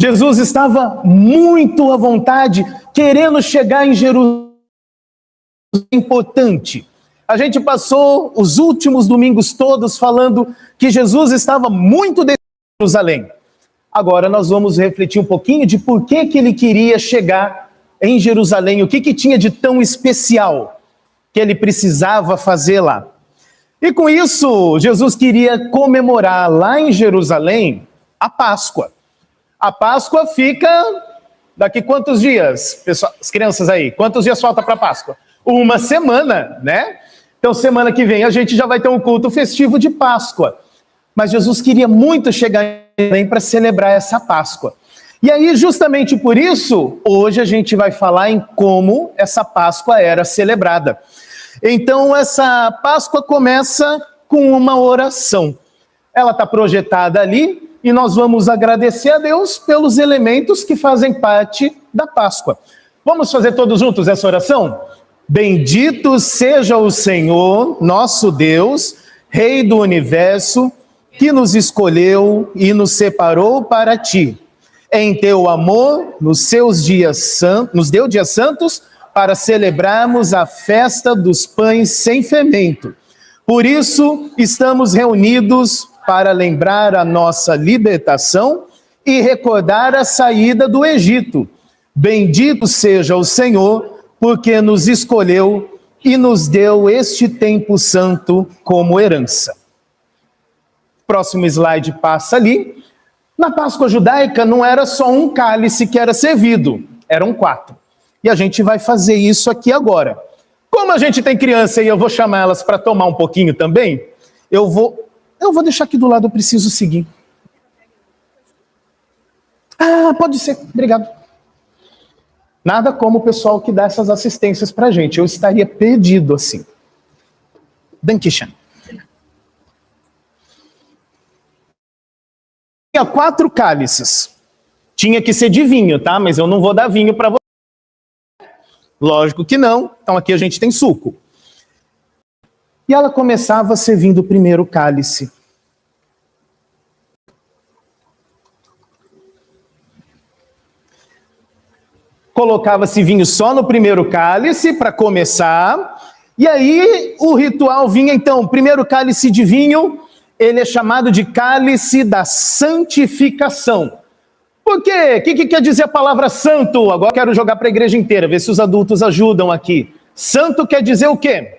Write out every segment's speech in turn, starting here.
Jesus estava muito à vontade, querendo chegar em Jerusalém. Importante. A gente passou os últimos domingos todos falando que Jesus estava muito dentro de Jerusalém. Agora nós vamos refletir um pouquinho de por que ele queria chegar em Jerusalém, o que tinha de tão especial que ele precisava fazer lá. E com isso, Jesus queria comemorar lá em Jerusalém a Páscoa. A Páscoa fica daqui quantos dias? Pessoal, as crianças aí, quantos dias falta para a Páscoa? Uma semana, né? Então, semana que vem a gente já vai ter um culto festivo de Páscoa. Mas Jesus queria muito chegar em Jerusalém para celebrar essa Páscoa. E aí, justamente por isso, hoje a gente vai falar em como essa Páscoa era celebrada. Então, essa Páscoa começa com uma oração. Ela está projetada ali e nós vamos agradecer a Deus pelos elementos que fazem parte da Páscoa. Vamos fazer todos juntos essa oração? Bendito seja o Senhor, nosso Deus, Rei do Universo, que nos escolheu e nos separou para ti. Em teu amor, nos deu dias santos para celebrarmos a festa dos pães sem fermento. Por isso, estamos reunidos para lembrar a nossa libertação e recordar a saída do Egito. Bendito seja o Senhor, porque nos escolheu e nos deu este tempo santo como herança. Próximo slide passa ali. Na Páscoa judaica não era só um cálice que era servido, eram 4. E a gente vai fazer isso aqui agora. Como a gente tem criança e eu vou chamar elas para tomar um pouquinho também, eu vou deixar aqui do lado, eu preciso seguir. Ah, pode ser, obrigado. Nada como o pessoal que dá essas assistências pra gente. Eu estaria perdido assim. Dankeschön. Tinha 4 cálices. Tinha que ser de vinho, tá? Mas eu não vou dar vinho para você. Lógico que não. Então aqui a gente tem suco. E ela começava servindo o primeiro cálice. Colocava-se vinho só no primeiro cálice para começar, e aí o ritual vinha então, primeiro cálice de vinho, ele é chamado de cálice da santificação. Por quê? O que quer dizer a palavra santo? Agora quero jogar para a igreja inteira, ver se os adultos ajudam aqui. Santo quer dizer o quê?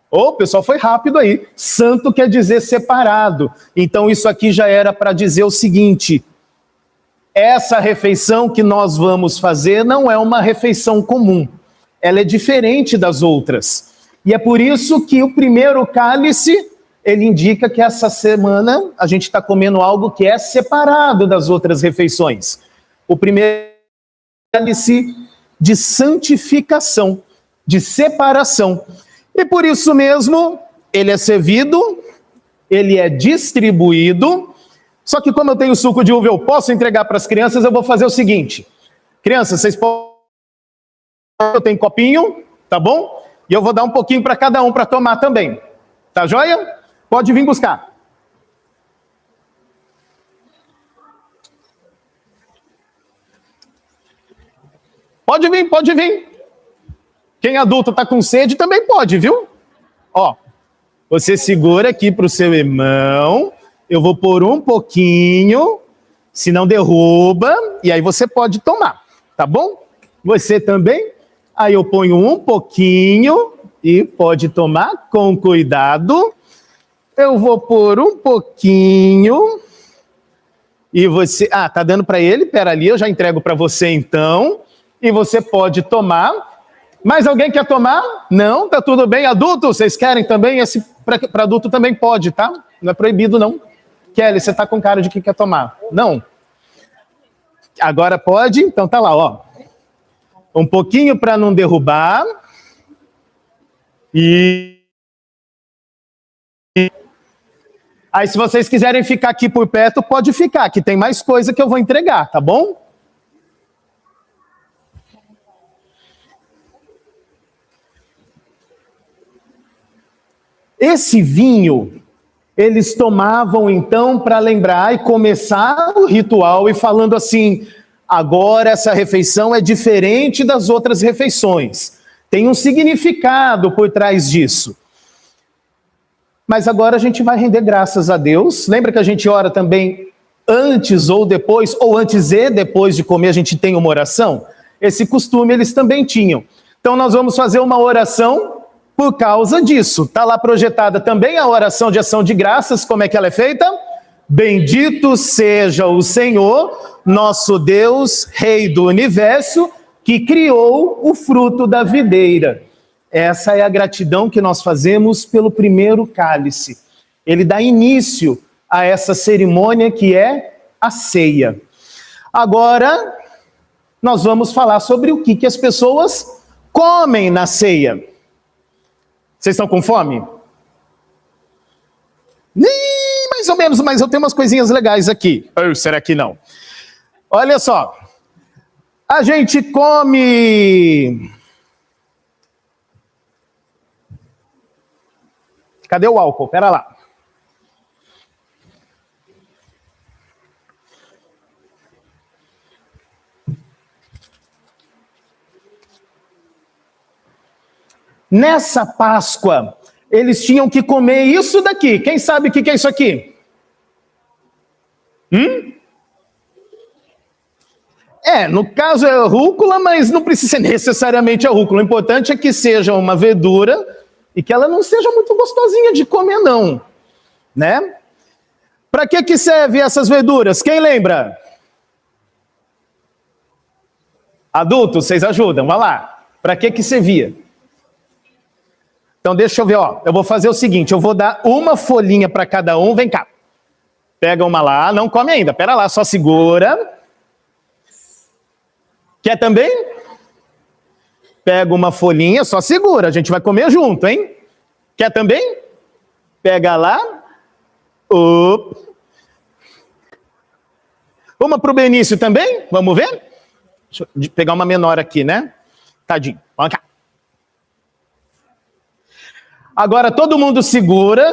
O pessoal foi rápido aí. Santo quer dizer separado. Então isso aqui já era para dizer o seguinte: essa refeição que nós vamos fazer não é uma refeição comum. Ela é diferente das outras. E é por isso que o primeiro cálice, ele indica que essa semana a gente está comendo algo que é separado das outras refeições. O primeiro cálice de santificação, de separação. E por isso mesmo, ele é servido, ele é distribuído. Só que como eu tenho suco de uva, eu posso entregar para as crianças, eu vou fazer o seguinte. Crianças, vocês podem... Eu tenho copinho, tá bom? E eu vou dar um pouquinho para cada um para tomar também. Tá joia? Pode vir buscar. Pode vir, pode vir. Quem adulto tá com sede também pode, viu? Ó, você segura aqui para o seu irmão... Eu vou pôr um pouquinho, se não derruba, e aí você pode tomar, tá bom? Você também? Aí eu ponho um pouquinho e pode tomar com cuidado. Eu vou pôr um pouquinho e você... Ah, tá dando para ele? Pera ali, eu já entrego para você então. E você pode tomar. Mais alguém quer tomar? Não? Tá tudo bem? Adulto, vocês querem também? Esse para adulto também pode, tá? Não é proibido não. Kelly, você tá com cara de que quer tomar? Não? Agora pode? Então tá lá, ó. Um pouquinho para não derrubar. E... Aí se vocês quiserem ficar aqui por perto, pode ficar, que tem mais coisa que eu vou entregar, tá bom? Esse vinho, eles tomavam então para lembrar e começar o ritual e falando assim: agora essa refeição é diferente das outras refeições. Tem um significado por trás disso. Mas agora a gente vai render graças a Deus. Lembra que a gente ora também antes ou depois, ou antes e depois de comer, a gente tem uma oração? Esse costume eles também tinham. Então nós vamos fazer uma oração por causa disso. Está lá projetada também a oração de ação de graças. Como é que ela é feita? Bendito seja o Senhor, nosso Deus, Rei do Universo, que criou o fruto da videira. Essa é a gratidão que nós fazemos pelo primeiro cálice. Ele dá início a essa cerimônia que é a ceia. Agora, nós vamos falar sobre o que as pessoas comem na ceia. Vocês estão com fome? Mais ou menos, mas eu tenho umas coisinhas legais aqui. Será que não? Olha só. A gente come... Cadê o álcool? Pera lá. Nessa Páscoa, eles tinham que comer isso daqui. Quem sabe o que é isso aqui? No caso é rúcula, mas não precisa ser necessariamente a rúcula. O importante é que seja uma verdura e que ela não seja muito gostosinha de comer, não. Né? Para que serve essas verduras? Quem lembra? Adultos, vocês ajudam, vai lá. Para que servia? Então deixa eu ver, ó. Eu vou fazer o seguinte, eu vou dar uma folhinha para cada um, vem cá. Pega uma lá, não come ainda, pera lá, só segura. Quer também? Pega uma folhinha, só segura, a gente vai comer junto, hein? Quer também? Pega lá. Uma pro Benício também, vamos ver? Deixa eu pegar uma menor aqui, né? Tadinho, vamos cá. Agora todo mundo segura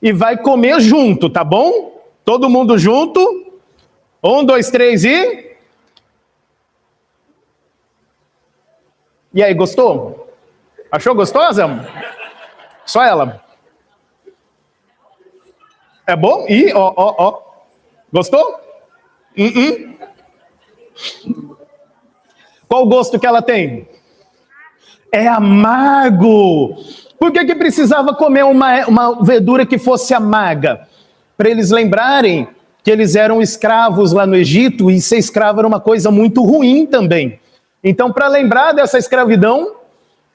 e vai comer junto, tá bom? Todo mundo junto. 1, 2, 3 e... E aí, gostou? Achou gostosa? Só ela. É bom? Ih, ó. Gostou? Qual o gosto que ela tem? É amargo. Por que precisava comer uma verdura que fosse amarga? Para eles lembrarem que eles eram escravos lá no Egito, e ser escravo era uma coisa muito ruim também. Então, para lembrar dessa escravidão,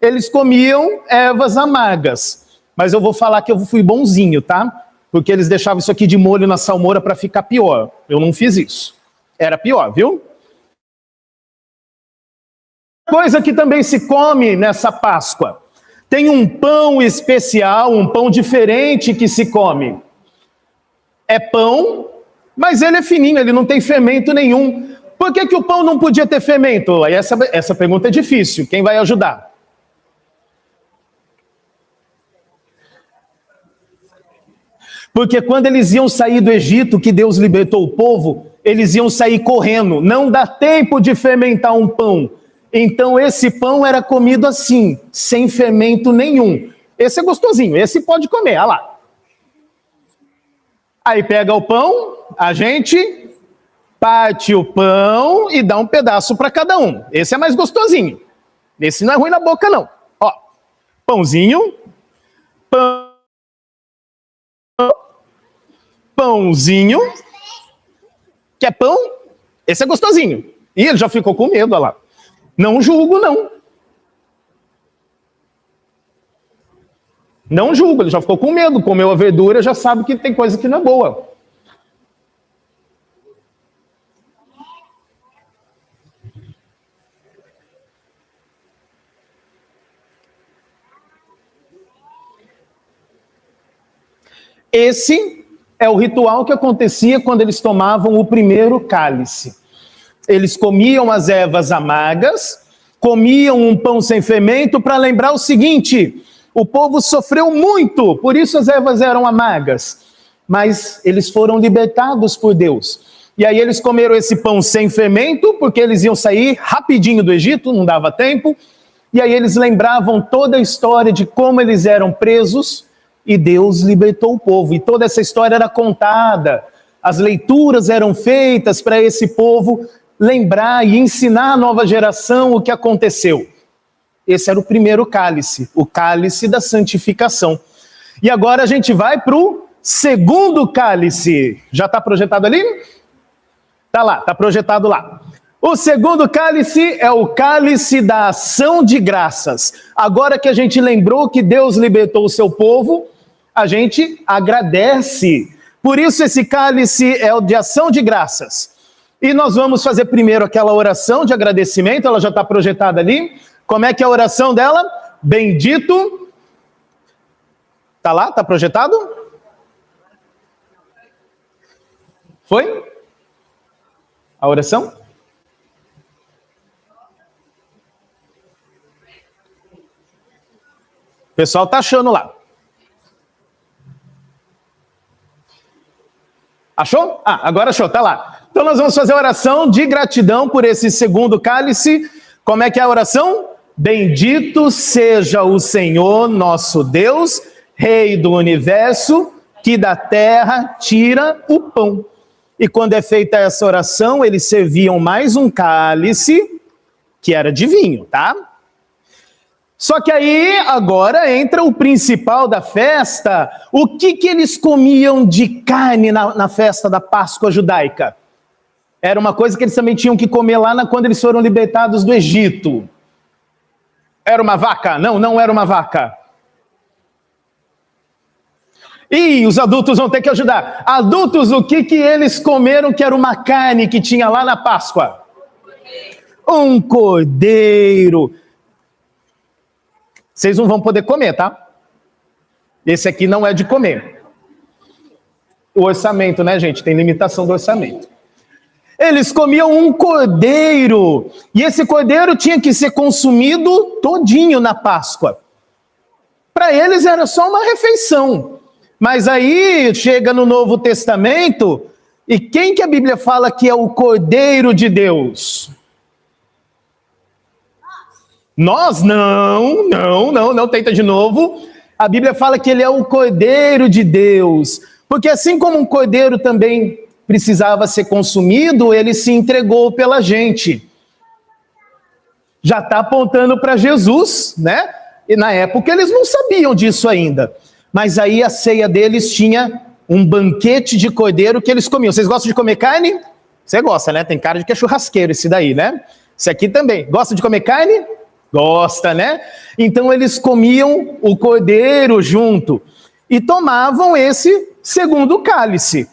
eles comiam ervas amargas. Mas eu vou falar que eu fui bonzinho, tá? Porque eles deixavam isso aqui de molho na salmoura para ficar pior. Eu não fiz isso. Era pior, viu? Coisa que também se come nessa Páscoa. Tem um pão especial, um pão diferente que se come. É pão, mas ele é fininho, ele não tem fermento nenhum. Por que o pão não podia ter fermento? Aí essa pergunta é difícil. Quem vai ajudar? Porque quando eles iam sair do Egito, que Deus libertou o povo, eles iam sair correndo. Não dá tempo de fermentar um pão. Então esse pão era comido assim, sem fermento nenhum. Esse é gostosinho, esse pode comer, olha lá. Aí pega o pão, a gente parte o pão e dá um pedaço para cada um. Esse é mais gostosinho. Esse não é ruim na boca, não. Ó, pãozinho, pãozinho. Quer pão? Esse é gostosinho. Ih, ele já ficou com medo, olha lá. Não julgo, não. Não julgo, ele já ficou com medo. Comeu a verdura, já sabe que tem coisa que não é boa. Esse é o ritual que acontecia quando eles tomavam o primeiro cálice. Eles comiam as ervas amargas, comiam um pão sem fermento para lembrar o seguinte: o povo sofreu muito, por isso as ervas eram amargas. mas eles foram libertados por Deus. E aí eles comeram esse pão sem fermento, porque eles iam sair rapidinho do Egito, não dava tempo. E aí eles lembravam toda a história de como eles eram presos e Deus libertou o povo. E toda essa história era contada, as leituras eram feitas para esse povo lembrar e ensinar a nova geração o que aconteceu. Esse era o primeiro cálice, o cálice da santificação. E agora a gente vai para o segundo cálice. Já está projetado ali? Está lá, está projetado lá. O segundo cálice é o cálice da ação de graças. Agora que a gente lembrou que Deus libertou o seu povo, a gente agradece. Por isso esse cálice é o de ação de graças. E nós vamos fazer primeiro aquela oração de agradecimento, ela já está projetada ali. Como é que é a oração dela? Bendito. Está lá? Está projetado? Foi? A oração? O pessoal está achando lá. Achou? Agora achou, está lá. Então nós vamos fazer a oração de gratidão por esse segundo cálice. Como é que é a oração? Bendito seja o Senhor nosso Deus, Rei do universo, que da terra tira o pão. E quando é feita essa oração, eles serviam mais um cálice, que era de vinho, tá? Só que aí, agora, entra o principal da festa. O que eles comiam de carne na festa da Páscoa judaica? Era uma coisa que eles também tinham que comer lá quando eles foram libertados do Egito. Era uma vaca? Não, não era uma vaca. E os adultos vão ter que ajudar. Adultos, o que eles comeram que era uma carne que tinha lá na Páscoa? Um cordeiro. Vocês não vão poder comer, tá? Esse aqui não é de comer. O orçamento, né, gente? Tem limitação do orçamento. Eles comiam um cordeiro. E esse cordeiro tinha que ser consumido todinho na Páscoa. Para eles era só uma refeição. Mas aí chega no Novo Testamento, e quem que a Bíblia fala que é o Cordeiro de Deus? Nós? Não, tenta de novo. A Bíblia fala que ele é o Cordeiro de Deus. Porque assim como um cordeiro também precisava ser consumido, ele se entregou pela gente. Já está apontando para Jesus, né? E na época eles não sabiam disso ainda. Mas aí a ceia deles tinha um banquete de cordeiro que eles comiam. Vocês gostam de comer carne? Você gosta, né? Tem cara de que é churrasqueiro esse daí, né? Esse aqui também. Gosta de comer carne? Gosta, né? Então eles comiam o cordeiro junto e tomavam esse segundo cálice.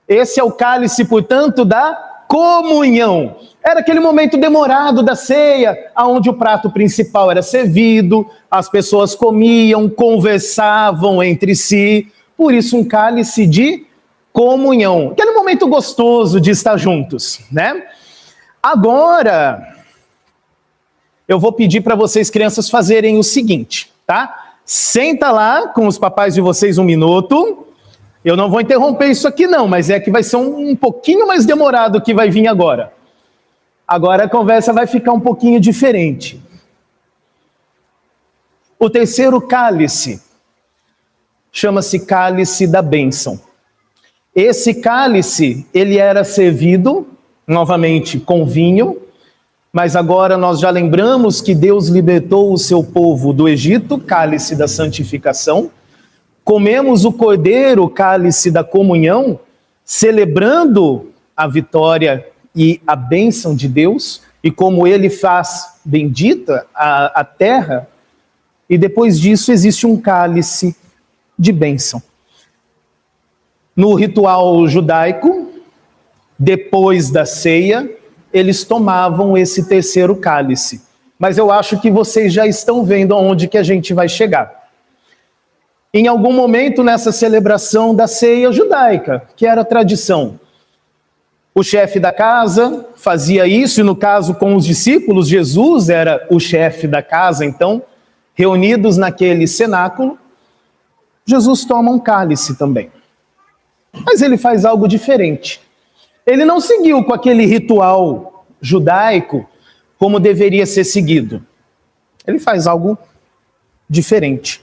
Esse é o cálice, portanto, da comunhão. Era aquele momento demorado da ceia, onde o prato principal era servido, as pessoas comiam, conversavam entre si, por isso um cálice de comunhão. Aquele momento gostoso de estar juntos, né? Agora, eu vou pedir para vocês, crianças, fazerem o seguinte, tá? Senta lá com os papais de vocês um minuto. Eu não vou interromper isso aqui não, mas é que vai ser um pouquinho mais demorado que vai vir agora. Agora a conversa vai ficar um pouquinho diferente. O terceiro cálice chama-se cálice da bênção. Esse cálice, ele era servido, novamente, com vinho, mas agora nós já lembramos que Deus libertou o seu povo do Egito, cálice da santificação. Comemos o cordeiro, cálice da comunhão, celebrando a vitória e a bênção de Deus, e como ele faz bendita a terra, e depois disso existe um cálice de bênção. No ritual judaico, depois da ceia, eles tomavam esse terceiro cálice. Mas eu acho que vocês já estão vendo aonde que a gente vai chegar. Em algum momento nessa celebração da ceia judaica, que era a tradição, o chefe da casa fazia isso, e no caso com os discípulos, Jesus era o chefe da casa, então, reunidos naquele cenáculo, Jesus toma um cálice também. Mas ele faz algo diferente. Ele não seguiu com aquele ritual judaico como deveria ser seguido. Ele faz algo diferente.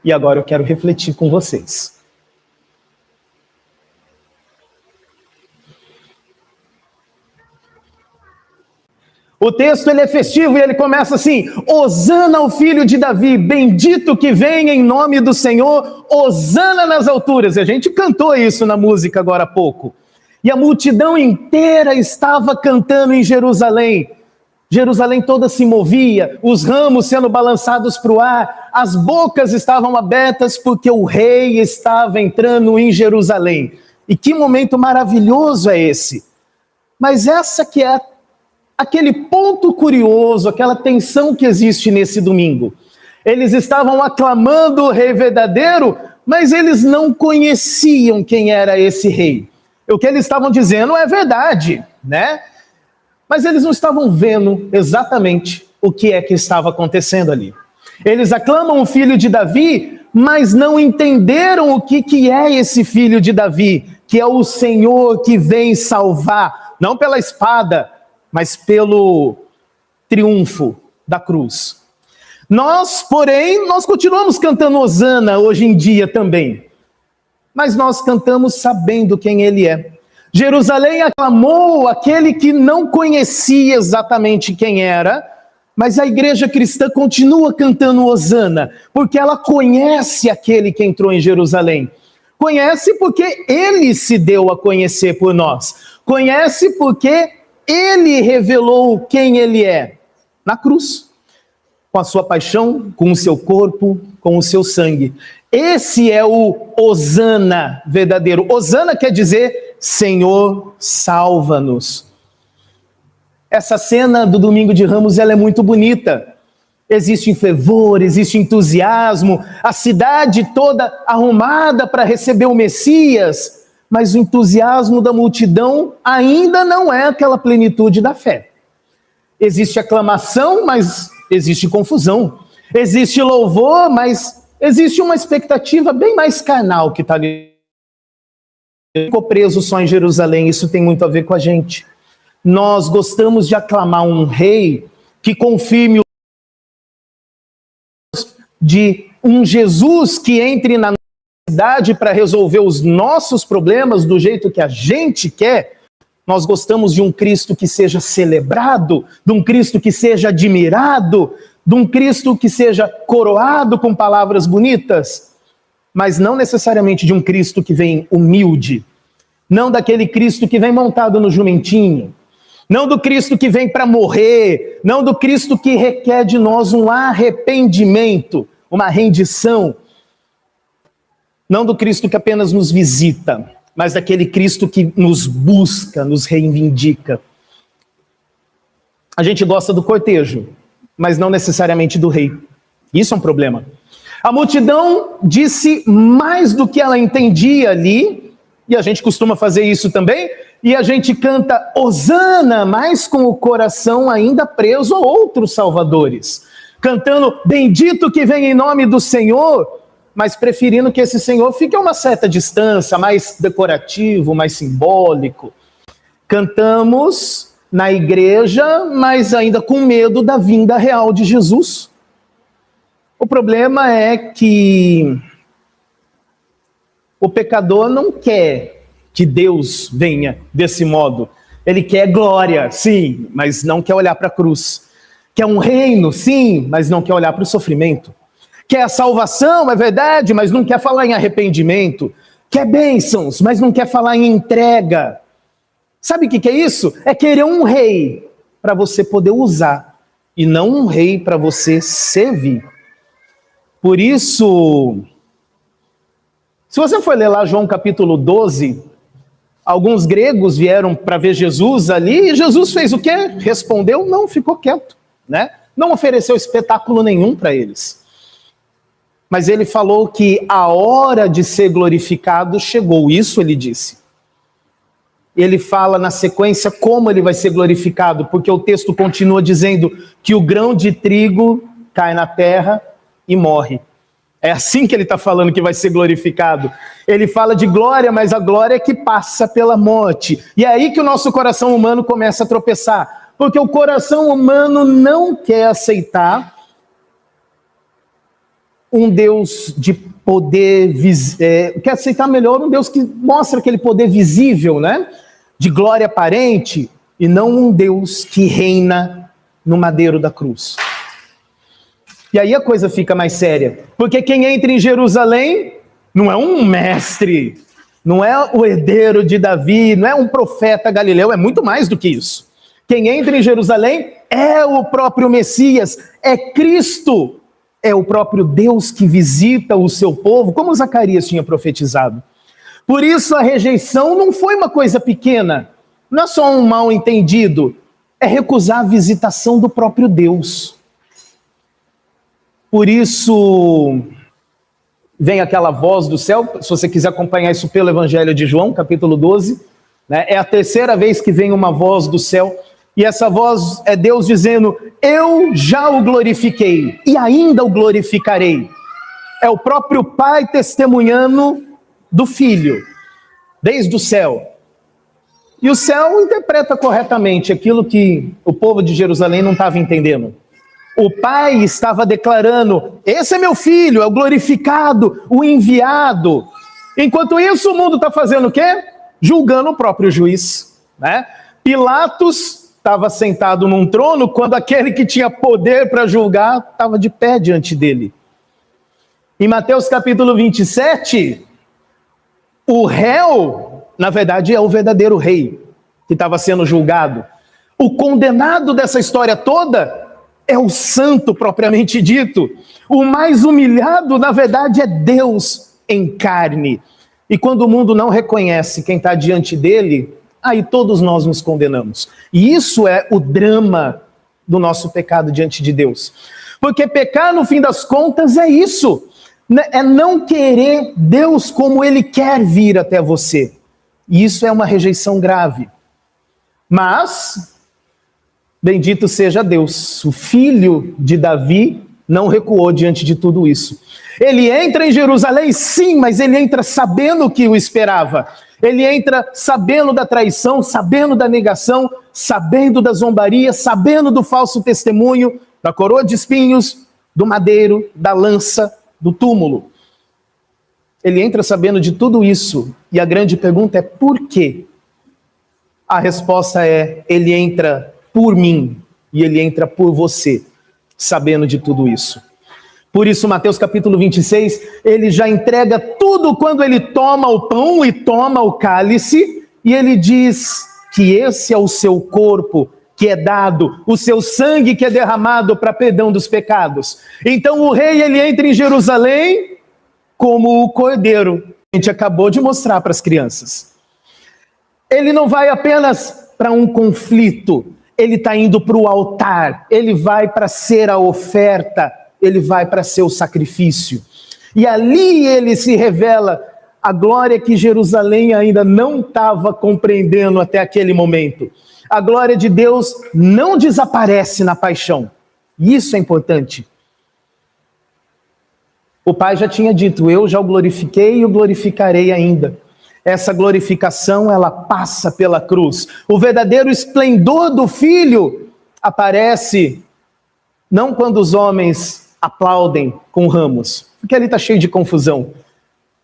E agora eu quero refletir com vocês. O texto ele é festivo e ele começa assim: Hosana ao filho de Davi, bendito que vem em nome do Senhor, Hosana nas alturas. E a gente cantou isso na música agora há pouco. E a multidão inteira estava cantando em Jerusalém. Jerusalém toda se movia, os ramos sendo balançados para o ar, as bocas estavam abertas porque o rei estava entrando em Jerusalém. E que momento maravilhoso é esse! Mas essa que é aquele ponto curioso, aquela tensão que existe nesse domingo. Eles estavam aclamando o rei verdadeiro, mas eles não conheciam quem era esse rei. O que eles estavam dizendo é verdade, né? Mas eles não estavam vendo exatamente o que é que estava acontecendo ali. Eles aclamam o filho de Davi, mas não entenderam o que é esse filho de Davi, que é o Senhor que vem salvar, não pela espada, mas pelo triunfo da cruz. Nós, porém, nós continuamos cantando Hosana hoje em dia também, mas nós cantamos sabendo quem ele é. Jerusalém aclamou aquele que não conhecia exatamente quem era, mas a igreja cristã continua cantando Hosana, porque ela conhece aquele que entrou em Jerusalém. Conhece porque ele se deu a conhecer por nós. Conhece porque ele revelou quem ele é na cruz, com a sua paixão, com o seu corpo, com o seu sangue. Esse é o Hosana verdadeiro. Hosana quer dizer: Senhor, salva-nos. Essa cena do Domingo de Ramos, ela é muito bonita. Existe fervor, existe entusiasmo, a cidade toda arrumada para receber o Messias, mas o entusiasmo da multidão ainda não é aquela plenitude da fé. Existe aclamação, mas existe confusão. Existe louvor, mas existe uma expectativa bem mais carnal que está ali. Ficou preso só em Jerusalém, isso tem muito a ver com a gente. Nós gostamos de aclamar um rei que confirme o de um Jesus que entre na cidade para resolver os nossos problemas do jeito que a gente quer. Nós gostamos de um Cristo que seja celebrado, de um Cristo que seja admirado, de um Cristo que seja coroado com palavras bonitas, mas não necessariamente de um Cristo que vem humilde, não daquele Cristo que vem montado no jumentinho, não do Cristo que vem para morrer, não do Cristo que requer de nós um arrependimento, uma rendição, não do Cristo que apenas nos visita, mas daquele Cristo que nos busca, nos reivindica. A gente gosta do cortejo, mas não necessariamente do rei. Isso é um problema. A multidão disse mais do que ela entendia ali, e a gente costuma fazer isso também, e a gente canta Hosana, mas com o coração ainda preso a outros salvadores. Cantando bendito que vem em nome do Senhor, mas preferindo que esse Senhor fique a uma certa distância, mais decorativo, mais simbólico. Cantamos na igreja, mas ainda com medo da vinda real de Jesus. O problema é que o pecador não quer que Deus venha desse modo. Ele quer glória, sim, mas não quer olhar para a cruz. Quer um reino, sim, mas não quer olhar para o sofrimento. Quer a salvação, é verdade, mas não quer falar em arrependimento. Quer bênçãos, mas não quer falar em entrega. Sabe o que é isso? É querer um rei para você poder usar, e não um rei para você servir. Por isso, Se você for ler lá João capítulo 12, alguns gregos vieram para ver Jesus ali, e Jesus fez o quê? Respondeu, não, ficou quieto, né? Não ofereceu espetáculo nenhum para eles. Mas ele falou que a hora de ser glorificado chegou, isso ele disse. Ele fala na sequência como ele vai ser glorificado, porque o texto continua dizendo que o grão de trigo cai na terra e morre. É assim que ele está falando que vai ser glorificado. Ele fala de glória, mas a glória é que passa pela morte. E é aí que o nosso coração humano começa a tropeçar, porque o coração humano não quer aceitar um Deus de poder, quer aceitar melhor um Deus que mostra aquele poder visível, né? De glória aparente, e não um Deus que reina no madeiro da cruz. E aí a coisa fica mais séria, porque quem entra em Jerusalém não é um mestre, não é o herdeiro de Davi, não é um profeta galileu, é muito mais do que isso. Quem entra em Jerusalém é o próprio Messias, é Cristo. É o próprio Deus que visita o seu povo, como Zacarias tinha profetizado. Por isso a rejeição não foi uma coisa pequena, não é só um mal entendido, é recusar a visitação do próprio Deus. Por isso vem aquela voz do céu, se você quiser acompanhar isso pelo Evangelho de João, capítulo 12, né? É a terceira vez que vem uma voz do céu, e essa voz é Deus dizendo, eu já o glorifiquei e ainda o glorificarei. É o próprio Pai testemunhando do Filho, desde o céu. E o céu interpreta corretamente aquilo que o povo de Jerusalém não estava entendendo. O Pai estava declarando, esse é meu Filho, é o glorificado, o enviado. Enquanto isso, o mundo está fazendo o quê? Julgando o próprio juiz, né? Pilatos estava sentado num trono quando aquele que tinha poder para julgar estava de pé diante dele. Em Mateus capítulo 27, o réu, na verdade, é o verdadeiro rei que estava sendo julgado. O condenado dessa história toda é o santo propriamente dito. O mais humilhado, na verdade, é Deus em carne. E quando o mundo não reconhece quem está diante dele, aí todos nós nos condenamos. E isso é o drama do nosso pecado diante de Deus. Porque pecar, no fim das contas, é isso. É não querer Deus como Ele quer vir até você. E isso é uma rejeição grave. Mas, bendito seja Deus, o filho de Davi não recuou diante de tudo isso. Ele entra em Jerusalém, sim, mas ele entra sabendo o que o esperava. Ele entra sabendo da traição, sabendo da negação, sabendo da zombaria, sabendo do falso testemunho, da coroa de espinhos, do madeiro, da lança, do túmulo. Ele entra sabendo de tudo isso. E a grande pergunta é por quê? A resposta é, ele entra por mim e ele entra por você, sabendo de tudo isso. Por isso, Mateus capítulo 26, ele já entrega tudo quando ele toma o pão e toma o cálice, e ele diz que esse é o seu corpo que é dado, o seu sangue que é derramado para perdão dos pecados. Então o rei, ele entra em Jerusalém como o cordeiro. A gente acabou de mostrar para as crianças. Ele não vai apenas para um conflito, ele está indo para o altar, ele vai para ser a oferta, ele vai para ser o sacrifício. E ali ele se revela a glória que Jerusalém ainda não estava compreendendo até aquele momento. A glória de Deus não desaparece na paixão. Isso é importante. O Pai já tinha dito, eu já o glorifiquei e o glorificarei ainda. Essa glorificação, ela passa pela cruz. O verdadeiro esplendor do Filho aparece não quando os homens aplaudem com ramos, porque ali está cheio de confusão,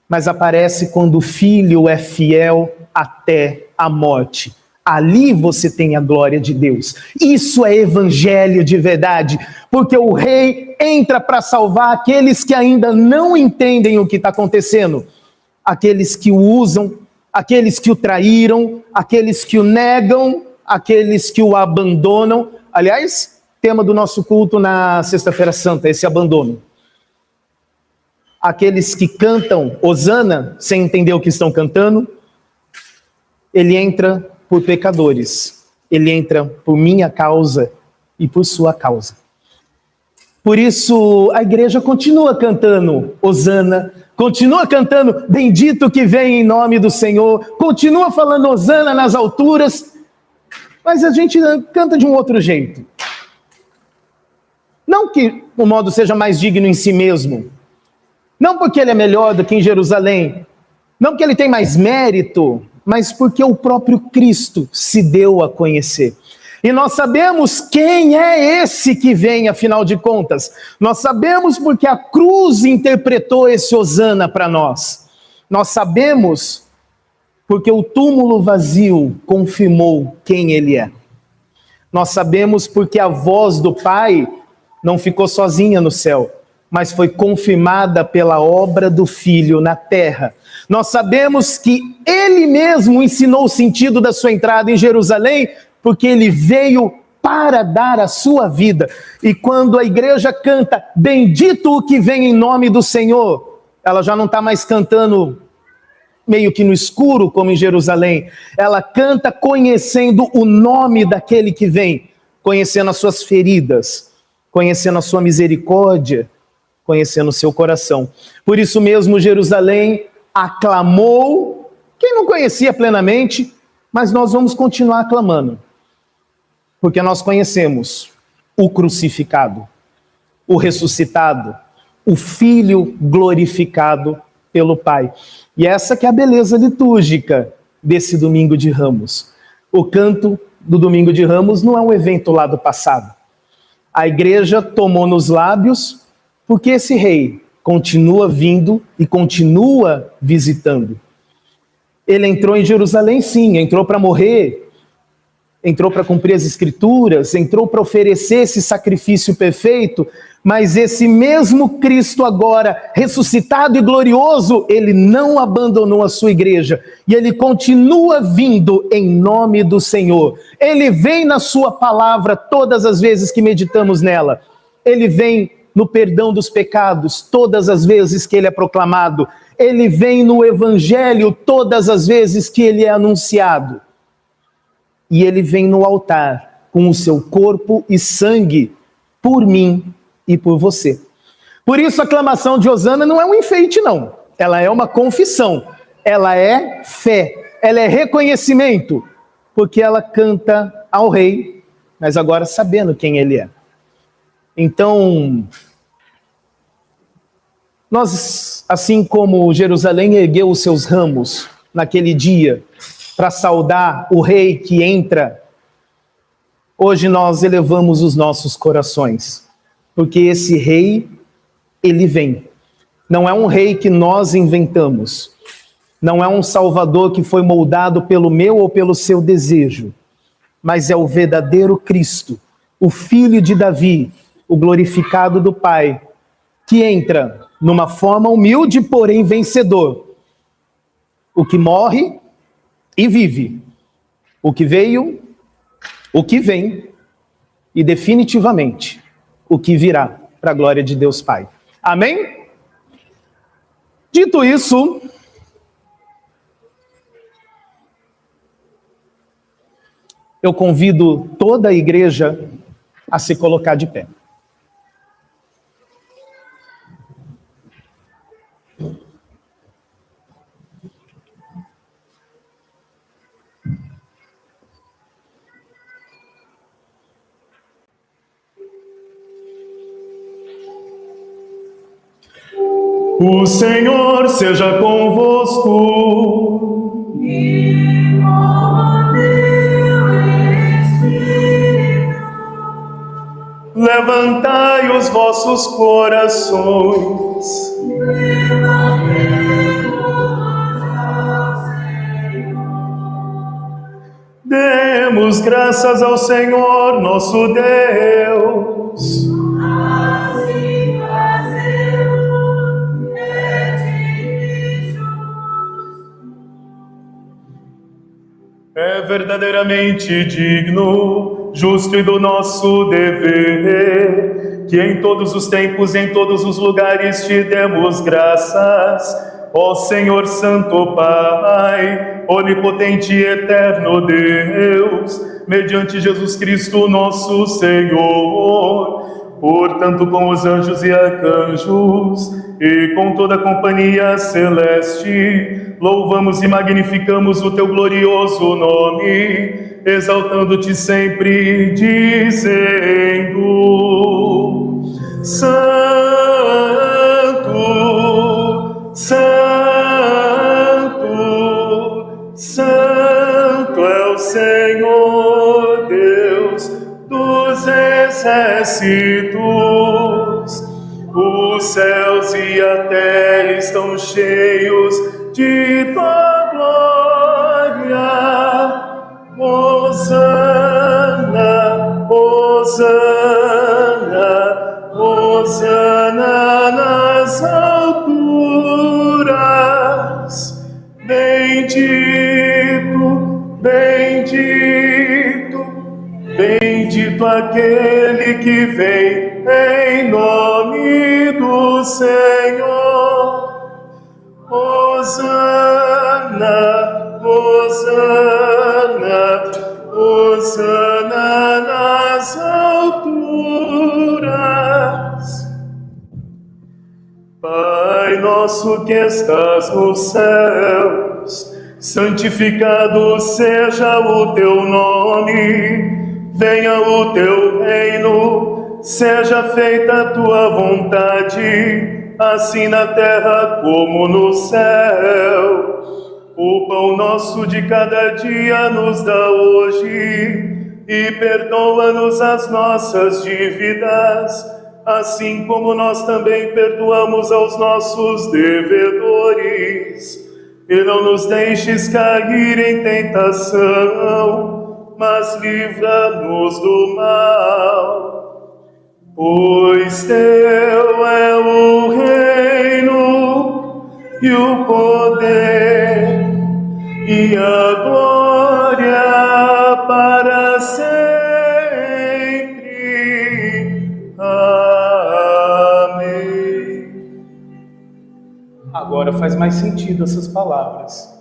mas aparece quando o Filho é fiel até a morte. Ali você tem a glória de Deus. Isso é evangelho de verdade, porque o rei entra para salvar aqueles que ainda não entendem o que está acontecendo, aqueles que o usam, aqueles que o traíram, aqueles que o negam, aqueles que o abandonam. Aliás, tema do nosso culto na Sexta-feira Santa, esse abandono. aqueles que cantam Hosana sem entender o que estão cantando. Ele entra por pecadores, ele entra por minha causa e por sua causa. Por isso a igreja continua cantando Hosana, continua cantando bendito que vem em nome do Senhor, continua falando Hosana nas alturas, mas a gente canta de um outro jeito. Não que o modo seja mais digno em si mesmo, não porque ele é melhor do que em Jerusalém, não porque ele tem mais mérito, mas porque o próprio Cristo se deu a conhecer. E nós sabemos quem é esse que vem, afinal de contas. Nós sabemos porque a cruz interpretou esse Hosana para nós. Nós sabemos porque o túmulo vazio confirmou quem ele é. Nós sabemos porque a voz do Pai não ficou sozinha no céu, mas foi confirmada pela obra do Filho na terra. Nós sabemos que ele mesmo ensinou o sentido da sua entrada em Jerusalém, porque ele veio para dar a sua vida. E quando a igreja canta, bendito o que vem em nome do Senhor, ela já não está mais cantando meio que no escuro, como em Jerusalém. Ela canta conhecendo o nome daquele que vem, conhecendo as suas feridas, conhecendo a sua misericórdia, conhecendo o seu coração. Por isso mesmo Jerusalém aclamou, quem não conhecia plenamente, mas nós vamos continuar aclamando, porque nós conhecemos o crucificado, o ressuscitado, o Filho glorificado pelo Pai. E essa que é a beleza litúrgica desse Domingo de Ramos. O canto do Domingo de Ramos não é um evento lá do passado. A igreja tomou nos lábios porque esse rei continua vindo e continua visitando. Ele entrou em Jerusalém, sim, entrou para morrer, entrou para cumprir as Escrituras, entrou para oferecer esse sacrifício perfeito, mas esse mesmo Cristo agora, ressuscitado e glorioso, ele não abandonou a sua igreja, e ele continua vindo em nome do Senhor. Ele vem na sua palavra todas as vezes que meditamos nela. Ele vem no perdão dos pecados todas as vezes que ele é proclamado. Ele vem no evangelho todas as vezes que ele é anunciado. E ele vem no altar com o seu corpo e sangue por mim e por você. Por isso a aclamação de Hosana não é um enfeite, não. Ela é uma confissão. Ela é fé. Ela é reconhecimento. Porque ela canta ao rei, mas agora sabendo quem ele é. Então, nós, assim como Jerusalém ergueu os seus ramos naquele dia para saudar o rei que entra, hoje nós elevamos os nossos corações, porque esse rei, ele vem. Não é um rei que nós inventamos, não é um salvador que foi moldado pelo meu ou pelo seu desejo, mas é o verdadeiro Cristo, o Filho de Davi, o glorificado do Pai, que entra numa forma humilde, porém vencedor. O que morre e vive. O que veio, o que vem e definitivamente o que virá para a glória de Deus Pai. Amém? Dito isso, eu convido toda a igreja a se colocar de pé. O Senhor seja convosco. E com teu Espírito. Levantai os vossos corações. Levantemos ao Senhor. Demos graças ao Senhor nosso Deus. Assim fazemos, é digno e justo. É verdadeiramente digno, justo e do nosso dever que em todos os tempos, em todos os lugares te demos graças. Ó Senhor Santo Pai, onipotente e eterno Deus, mediante Jesus Cristo nosso Senhor, portanto com os anjos e arcanjos e com toda a companhia celeste, louvamos e magnificamos o teu glorioso nome, exaltando-te sempre, dizendo: Santo, Santo, Santo é o Senhor Deus dos exércitos. Os céus e a terra estão cheios de tua glória. Hosana, Hosana, Hosana nas alturas. Bendito, bendito, bendito aquele que vem em nome do Senhor. Hosana, Hosana, Hosana nas alturas. Pai nosso que estás nos céus, santificado seja o teu nome, venha o teu reino, seja feita a tua vontade, assim na terra como no céu. O pão nosso de cada dia nos dá hoje, e perdoa-nos as nossas dívidas, assim como nós também perdoamos aos nossos devedores. E não nos deixes cair em tentação, mas livra-nos do mal. Pois teu é o reino, e o poder, e a glória para sempre. Agora faz mais sentido essas palavras.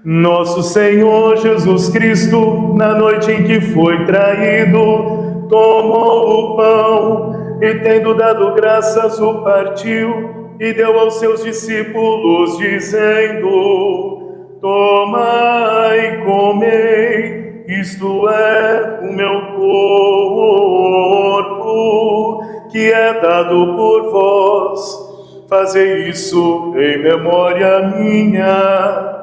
Nosso Senhor Jesus Cristo, na noite em que foi traído, tomou o pão e, tendo dado graças, o partiu e deu aos seus discípulos, dizendo: tomai e comei, isto é o meu corpo, que é dado por vós. Fazei isso em memória minha.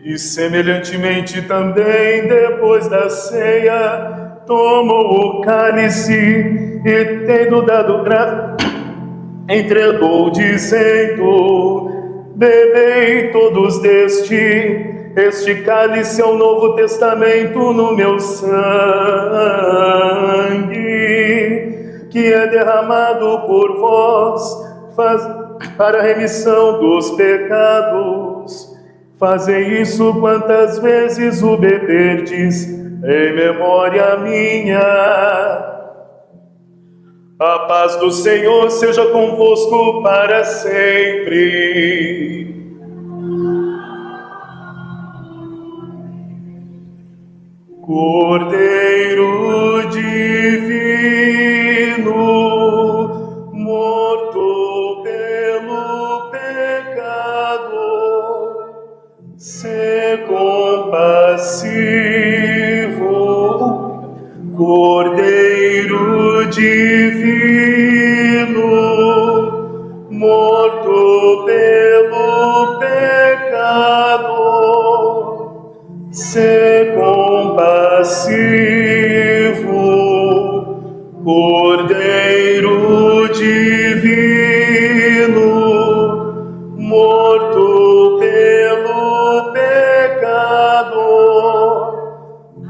E semelhantemente também, depois da ceia, tomou o cálice e, tendo dado graça, entregou, dizendo: bebei todos deste, este cálice é o Novo Testamento no meu sangue, que é derramado por vós para a remissão dos pecados. Fazei isso quantas vezes o beberdes, em memória minha. A paz do Senhor seja convosco para sempre. Cordeiro divino, morto pelo pecado, se compassivo. Cordeiro divino, morto pelo pecado, se compassivo. Cordeiro divino, morto pelo pecado,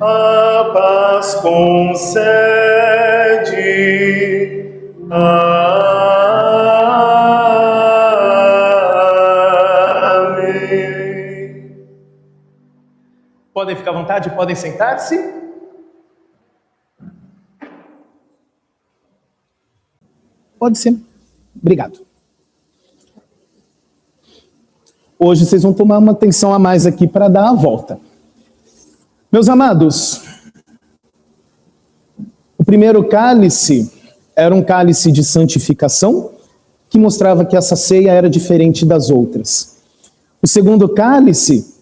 a paz concede. Amém. Podem ficar à vontade, podem sentar-se. Pode ser. Obrigado. Hoje vocês vão tomar uma atenção a mais aqui para dar a volta. Meus amados, o primeiro cálice era um cálice de santificação, que mostrava que essa ceia era diferente das outras. O segundo cálice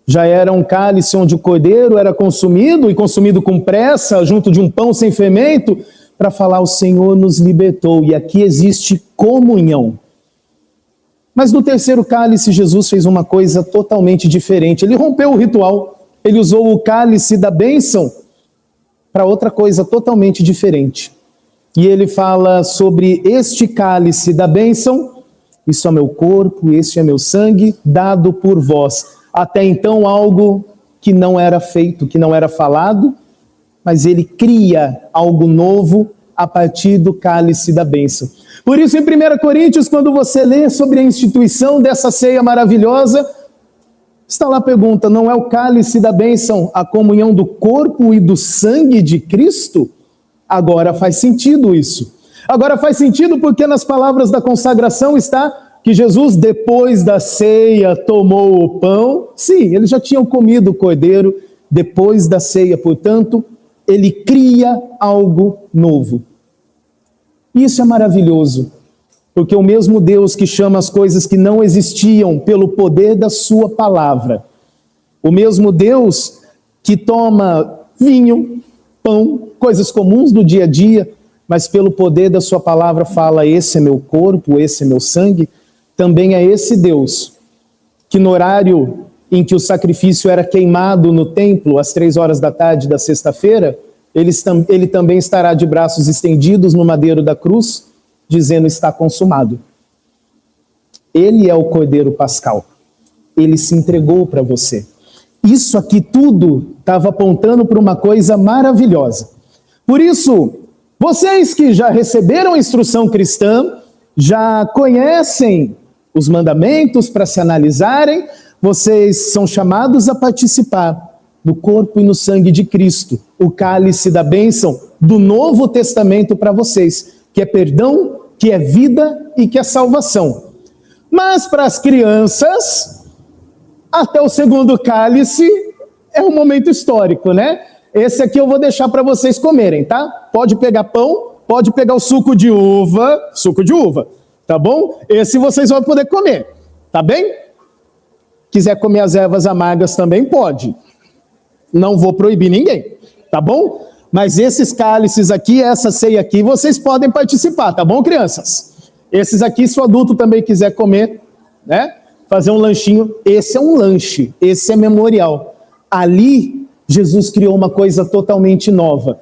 já era um cálice onde o cordeiro era consumido, e consumido com pressa, junto de um pão sem fermento, para falar: o Senhor nos libertou, e aqui existe comunhão. Mas no terceiro cálice, Jesus fez uma coisa totalmente diferente. Ele rompeu o ritual, ele usou o cálice da bênção para outra coisa totalmente diferente. E ele fala sobre este cálice da bênção: isso é meu corpo, este é meu sangue, dado por vós. Até então algo que não era feito, que não era falado, mas ele cria algo novo a partir do cálice da bênção. Por isso, em 1 Coríntios, quando você lê sobre a instituição dessa ceia maravilhosa, está lá a pergunta: não é o cálice da bênção a comunhão do corpo e do sangue de Cristo? Agora faz sentido isso. Agora faz sentido porque nas palavras da consagração está que Jesus, depois da ceia, tomou o pão. Sim, eles já tinham comido o cordeiro depois da ceia, portanto, ele cria algo novo. Isso é maravilhoso, porque o mesmo Deus que chama as coisas que não existiam pelo poder da sua palavra, o mesmo Deus que toma vinho, pão, coisas comuns do dia a dia, mas pelo poder da sua palavra fala: esse é meu corpo, esse é meu sangue, também é esse Deus que no horário em que o sacrifício era queimado no templo, às 15h da sexta-feira, ele também estará de braços estendidos no madeiro da cruz, dizendo: está consumado. Ele é o Cordeiro Pascal. Ele se entregou para você. Isso aqui tudo estava apontando para uma coisa maravilhosa. Por isso, vocês que já receberam a instrução cristã, já conhecem os mandamentos para se analisarem, vocês são chamados a participar no corpo e no sangue de Cristo, o cálice da bênção do Novo Testamento para vocês, que é perdão, que é vida e que é salvação. Mas para as crianças, até o segundo cálice é um momento histórico, né? Esse aqui eu vou deixar para vocês comerem, tá? Pode pegar pão, pode pegar o suco de uva, tá bom? Esse vocês vão poder comer, tá bem? Quiser comer as ervas amargas também pode. Não vou proibir ninguém, tá bom? Mas esses cálices aqui, essa ceia aqui, vocês podem participar, tá bom, crianças? Esses aqui, se o adulto também quiser comer, né? Fazer um lanchinho, esse é um lanche, esse é memorial. Ali, Jesus criou uma coisa totalmente nova.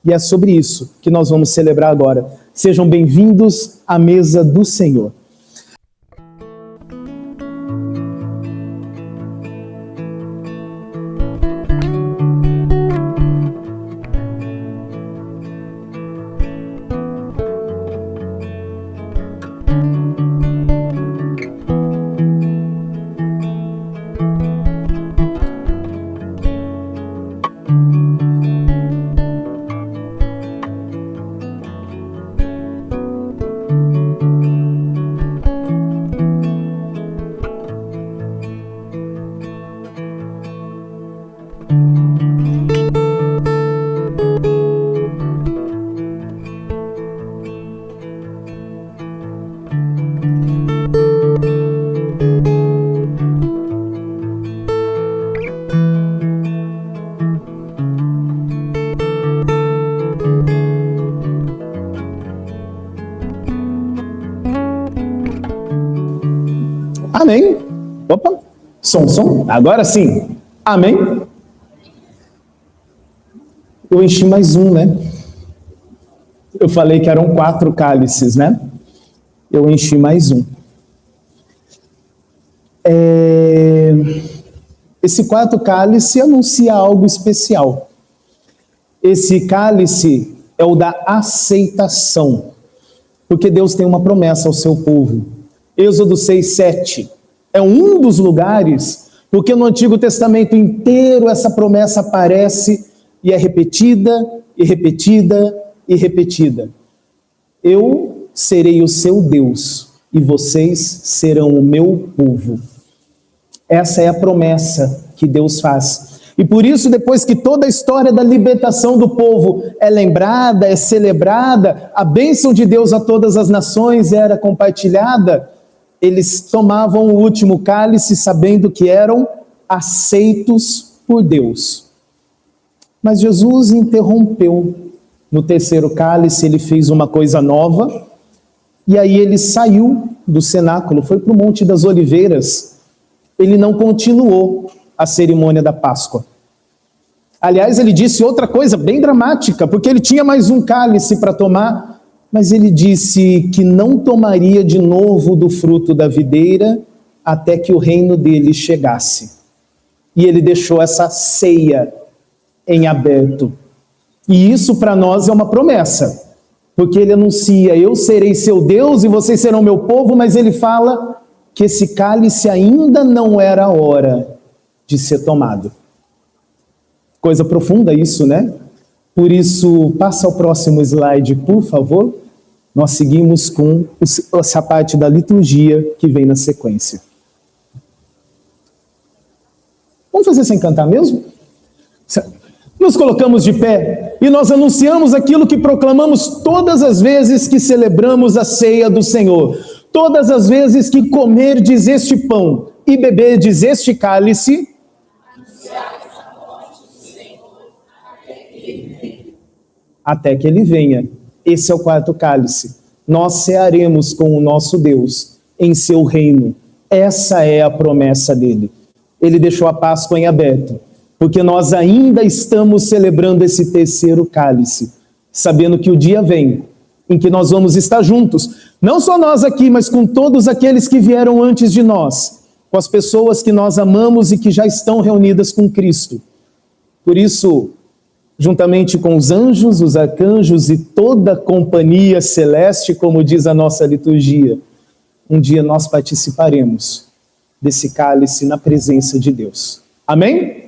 E é sobre isso que nós vamos celebrar agora. Sejam bem-vindos à mesa do Senhor. Amém. Opa, som. Agora sim. Amém. Eu enchi mais um, né? Eu falei que eram 4 cálices, né? Eu enchi mais um. Esse 4 cálice anuncia algo especial. Esse cálice é o da aceitação. Porque Deus tem uma promessa ao seu povo. Êxodo 6:7 é um dos lugares, porque no Antigo Testamento inteiro essa promessa aparece e é repetida, e repetida, e repetida. Eu serei o seu Deus e vocês serão o meu povo. Essa é a promessa que Deus faz. E por isso, depois que toda a história da libertação do povo é lembrada, é celebrada, a bênção de Deus a todas as nações era compartilhada, eles tomavam o último cálice sabendo que eram aceitos por Deus. Mas Jesus interrompeu. No terceiro cálice ele fez uma coisa nova, e aí ele saiu do cenáculo, foi para o Monte das Oliveiras. Ele não continuou a cerimônia da Páscoa. Aliás, ele disse outra coisa bem dramática, porque ele tinha mais um cálice para tomar, mas ele disse que não tomaria de novo do fruto da videira até que o reino dele chegasse. E ele deixou essa ceia em aberto. E isso para nós é uma promessa, porque ele anuncia: eu serei seu Deus e vocês serão meu povo, mas ele fala que esse cálice ainda não era a hora de ser tomado. Coisa profunda isso, né? Por isso, passa ao próximo slide, por favor. Nós seguimos com essa parte da liturgia que vem na sequência. Vamos fazer sem cantar mesmo? Nos colocamos de pé e nós anunciamos aquilo que proclamamos todas as vezes que celebramos a ceia do Senhor. Todas as vezes que comerdes este pão e beberdes este cálice, até que ele venha. Esse é o quarto cálice. Nós cearemos com o nosso Deus em seu reino. Essa é a promessa dele. Ele deixou a Páscoa em aberto, porque nós ainda estamos celebrando esse terceiro cálice, sabendo que o dia vem em que nós vamos estar juntos, não só nós aqui, mas com todos aqueles que vieram antes de nós, com as pessoas que nós amamos e que já estão reunidas com Cristo. Por isso, juntamente com os anjos, os arcanjos e toda a companhia celeste, como diz a nossa liturgia, um dia nós participaremos desse cálice na presença de Deus. Amém?